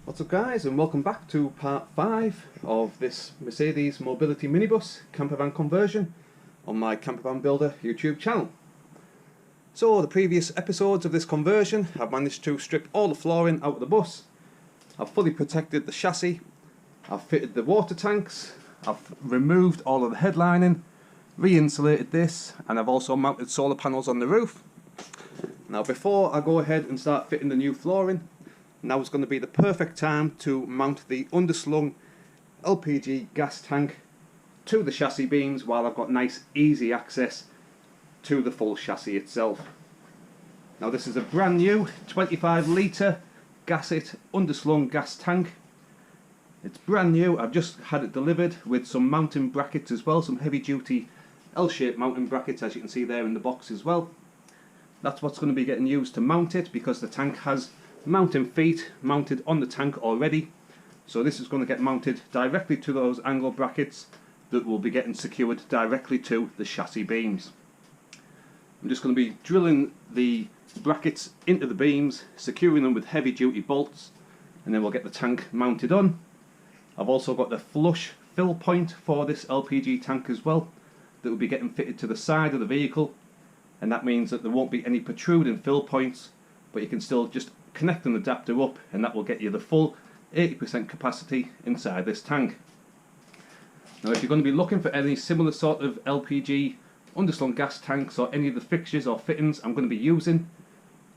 What's up guys, and welcome back to part 5 of this Mercedes Mobility Minibus campervan conversion on my CampervanBuilder YouTube channel. So the previous episodes of this conversion, I've managed to strip all the flooring out of the bus. I've fully protected the chassis, I've fitted the water tanks, I've removed all of the headlining, re-insulated this, and I've also mounted solar panels on the roof. Now before I go ahead and start fitting the new flooring, now is going to be the perfect time to mount the underslung LPG gas tank to the chassis beams while I've got nice easy access to the full chassis itself. Now this is a brand new 25 litre gasset underslung gas tank. It's brand new. I've just had it delivered with some mounting brackets as well, some heavy duty L-shaped mounting brackets, as you can see there in the box as well. That's what's going to be getting used to mount it, because the tank has mounting feet mounted on the tank already. So this is going to get mounted directly to those angle brackets that will be getting secured directly to the chassis beams. I'm just going to be drilling the brackets into the beams, securing them with heavy duty bolts, and then we'll get the tank mounted on. I've also got the flush fill point for this LPG tank as well that will be getting fitted to the side of the vehicle, and that means that there won't be any protruding fill points, but you can still just connect an adapter up and that will get you the full 80% capacity inside this tank. Now if you're going to be looking for any similar sort of LPG underslung gas tanks or any of the fixtures or fittings I'm going to be using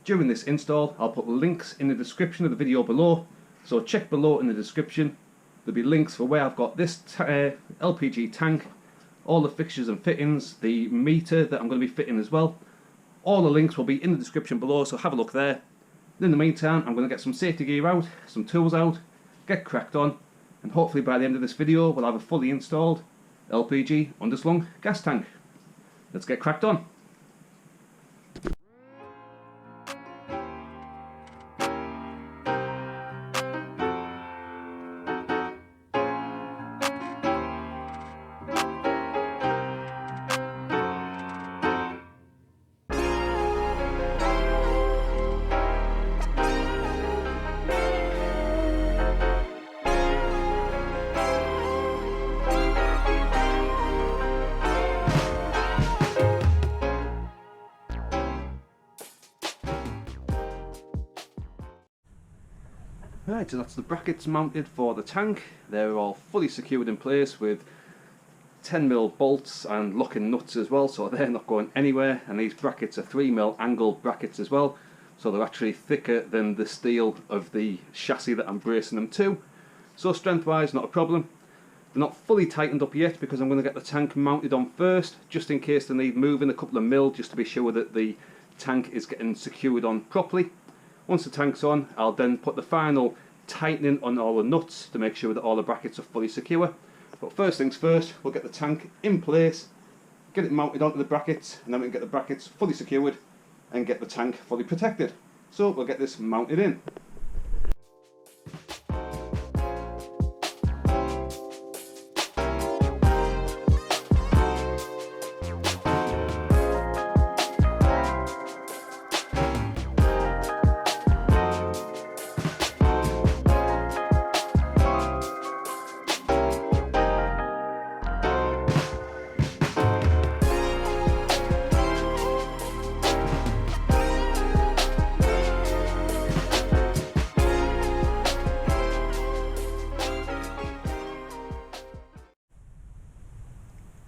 during this install, I'll put links in the description of the video below, so check below in the description. There'll be links for where I've got this LPG tank, all the fixtures and fittings, the meter that I'm going to be fitting as well. All the links will be in the description below, so have a look there. In the meantime, I'm going to get some safety gear out, some tools out, get cracked on, and hopefully by the end of this video we'll have a fully installed LPG underslung gas tank. Let's get cracked on. Right, so that's the brackets mounted for the tank. They're all fully secured in place with 10mm bolts and locking nuts as well, so they're not going anywhere. And these brackets are 3mm angle brackets as well, so they're actually thicker than the steel of the chassis that I'm bracing them to. So strength wise, not a problem. They're not fully tightened up yet because I'm going to get the tank mounted on first, just in case they need moving a couple of mil, just to be sure that the tank is getting secured on properly. Once the tank's on, I'll then put the final tightening on all the nuts to make sure that all the brackets are fully secure. But first things first, we'll get the tank in place, get it mounted onto the brackets, and then we can get the brackets fully secured and get the tank fully protected. So we'll get this mounted in.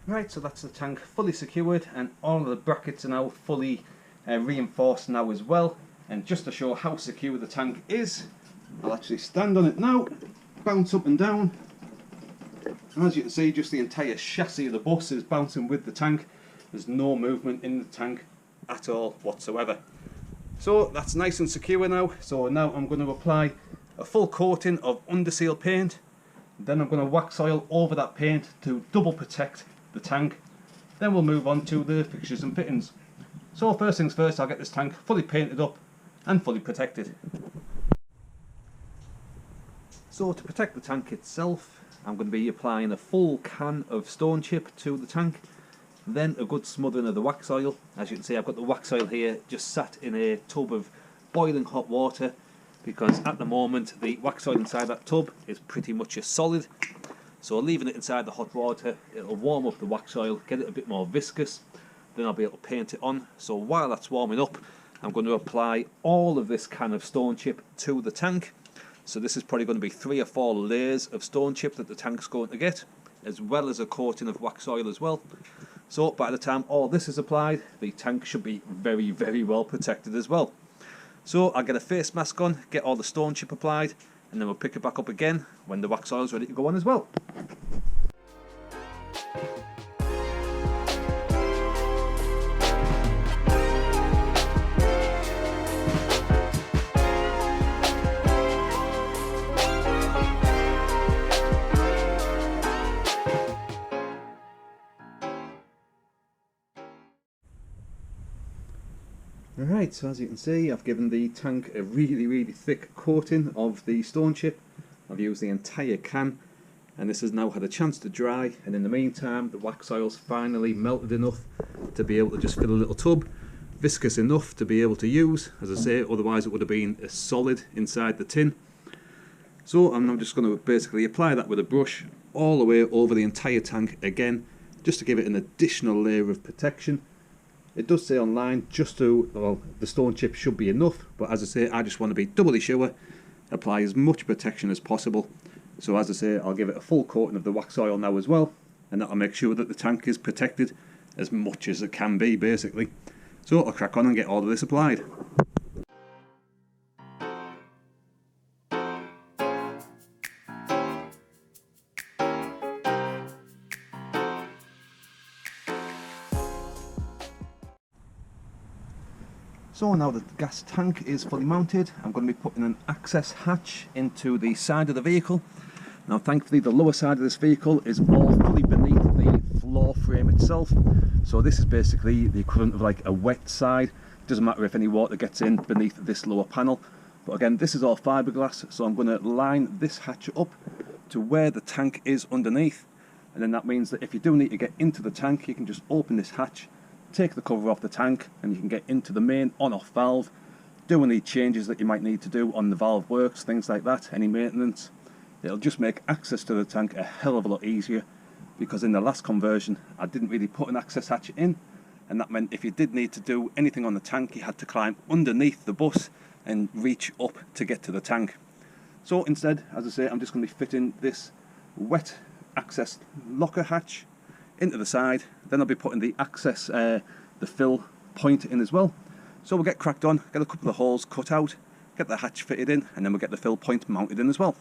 Right, so that's the tank fully secured, and all of the brackets are now fully reinforced now as well. And just to show how secure the tank is, I'll actually stand on it now, bounce up and down, and as you can see, just the entire chassis of the bus is bouncing with the tank. There's no movement in the tank at all whatsoever. So that's nice and secure now. So now I'm going to apply a full coating of underseal paint, then I'm going to wax oil over that paint to double protect the tank. Then we'll move on to the fixtures and fittings. So first things first, I'll get this tank fully painted up and fully protected. So to protect the tank itself, I'm going to be applying a full can of stone chip to the tank, then a good smothering of the wax oil. As you can see, I've got the wax oil here just sat in a tub of boiling hot water because at the moment the wax oil inside that tub is pretty much a solid. So leaving it inside the hot water, it'll warm up the wax oil, get it a bit more viscous, then I'll be able to paint it on. So while that's warming up, I'm going to apply all of this can of stone chip to the tank. So this is probably going to be 3 or 4 layers of stone chip that the tank's going to get, as well as a coating of wax oil as well. So by the time all this is applied, the tank should be very, very well protected as well. So I'll get a face mask on, get all the stone chip applied, and then we'll pick it back up again when the wax oil is ready to go on as well. Right, so as you can see, I've given the tank a really thick coating of the stone chip. I've used the entire can, and this has now had a chance to dry, and in the meantime the wax oil's finally melted enough to be able to just fill a little tub, viscous enough to be able to use, as I say, otherwise it would have been a solid inside the tin. So I'm now just going to basically apply that with a brush all the way over the entire tank again, just to give it an additional layer of protection. It does say online well, the stone chip should be enough, but as I say, I just want to be doubly sure, apply as much protection as possible. So as I say, I'll give it a full coating of the wax oil now as well, and that'll make sure that the tank is protected as much as it can be, basically. So I'll crack on and get all of this applied. So now the gas tank is fully mounted, I'm going to be putting an access hatch into the side of the vehicle. Now thankfully the lower side of this vehicle is all fully beneath the floor frame itself. So this is basically the equivalent of like a wet side. It doesn't matter if any water gets in beneath this lower panel. But again, this is all fiberglass, so I'm going to line this hatch up to where the tank is underneath. And then that means that if you do need to get into the tank, you can just open this hatch, take the cover off the tank, and you can get into the main on-off valve, do any changes that you might need to do on the valve works, things like that, any maintenance. It'll just make access to the tank a hell of a lot easier, because in the last conversion I didn't really put an access hatch in, and that meant if you did need to do anything on the tank, you had to climb underneath the bus and reach up to get to the tank. So instead, as I say, I'm just going to be fitting this wet access locker hatch into the side. Then I'll be putting the access, the fill point in as well. So we'll get cracked on, get a couple of holes cut out, get the hatch fitted in, and then we'll get the fill point mounted in as well.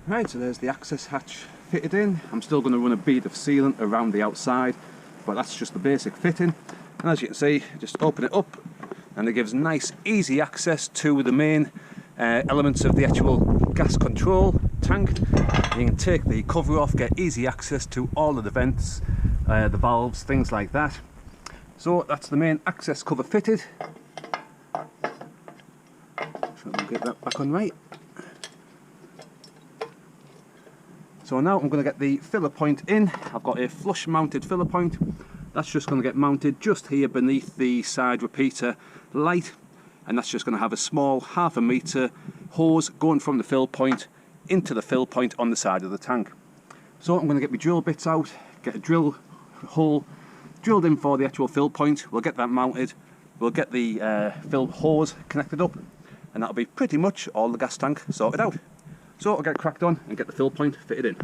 Right, so there's the access hatch fitted in. I'm still going to run a bead of sealant around the outside, but that's just the basic fitting. And as you can see, just open it up and it gives nice easy access to the main elements of the actual gas control tank. You can take the cover off, get easy access to all of the vents, the valves, things like that. So that's the main access cover fitted. So we'll get that back on right. So now I'm going to get the filler point in. I've got a flush mounted filler point. That's just going to get mounted just here beneath the side repeater light, and that's just going to have a small 1/2 metre hose going from the fill point into the fill point on the side of the tank. So I'm going to get my drill bits out, get a drill hole drilled in for the actual fill point. We'll get that mounted, we'll get the fill hose connected up, and that'll be pretty much all the gas tank sorted out. So I'll get cracked on and get the fill point fitted in.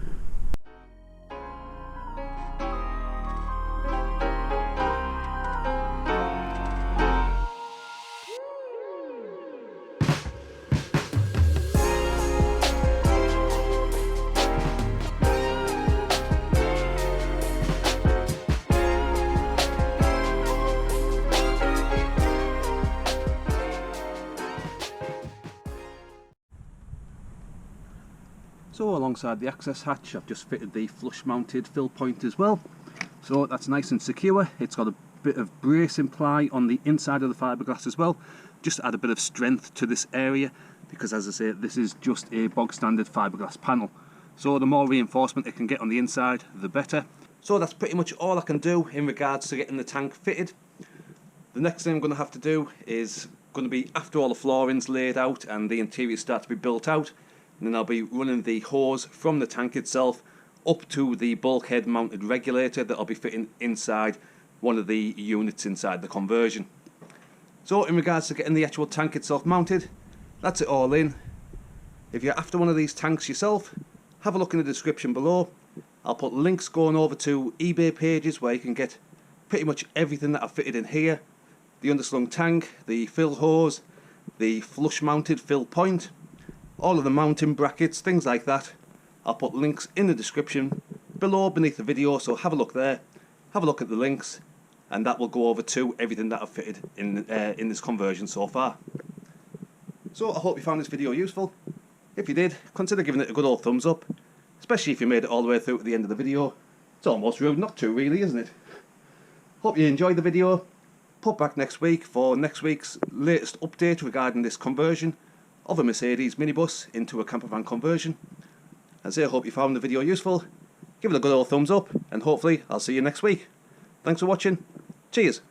So alongside the access hatch I've just fitted the flush mounted fill point as well, so that's nice and secure. It's got a bit of bracing ply on the inside of the fiberglass as well, just to add a bit of strength to this area, because as I say, this is just a bog standard fiberglass panel, so the more reinforcement it can get on the inside the better. So that's pretty much all I can do in regards to getting the tank fitted. The next thing I'm going to have to do is going to be after all the flooring's laid out and the interior starts to be built out, and then I'll be running the hose from the tank itself up to the bulkhead mounted regulator that I'll be fitting inside one of the units inside the conversion. So in regards to getting the actual tank itself mounted, that's it all in. If you're after one of these tanks yourself, have a look in the description below. I'll put links going over to eBay pages where you can get pretty much everything that I've fitted in here. The underslung tank, the fill hose, the flush mounted fill point, all of the mounting brackets, things like that. I'll put links in the description below beneath the video, so have a look there, have a look at the links, and that will go over to everything that I've fitted in this conversion so far. So I hope you found this video useful. If you did, consider giving it a good old thumbs up, especially if you made it all the way through to the end of the video. It's almost rude not to, really, isn't it? Hope you enjoyed the video. Put back next week for next week's latest update regarding this conversion of a Mercedes minibus into a camper van conversion. As I hope you found the video useful. Give it a good old thumbs up, and hopefully I'll see you next week. Thanks for watching. Cheers.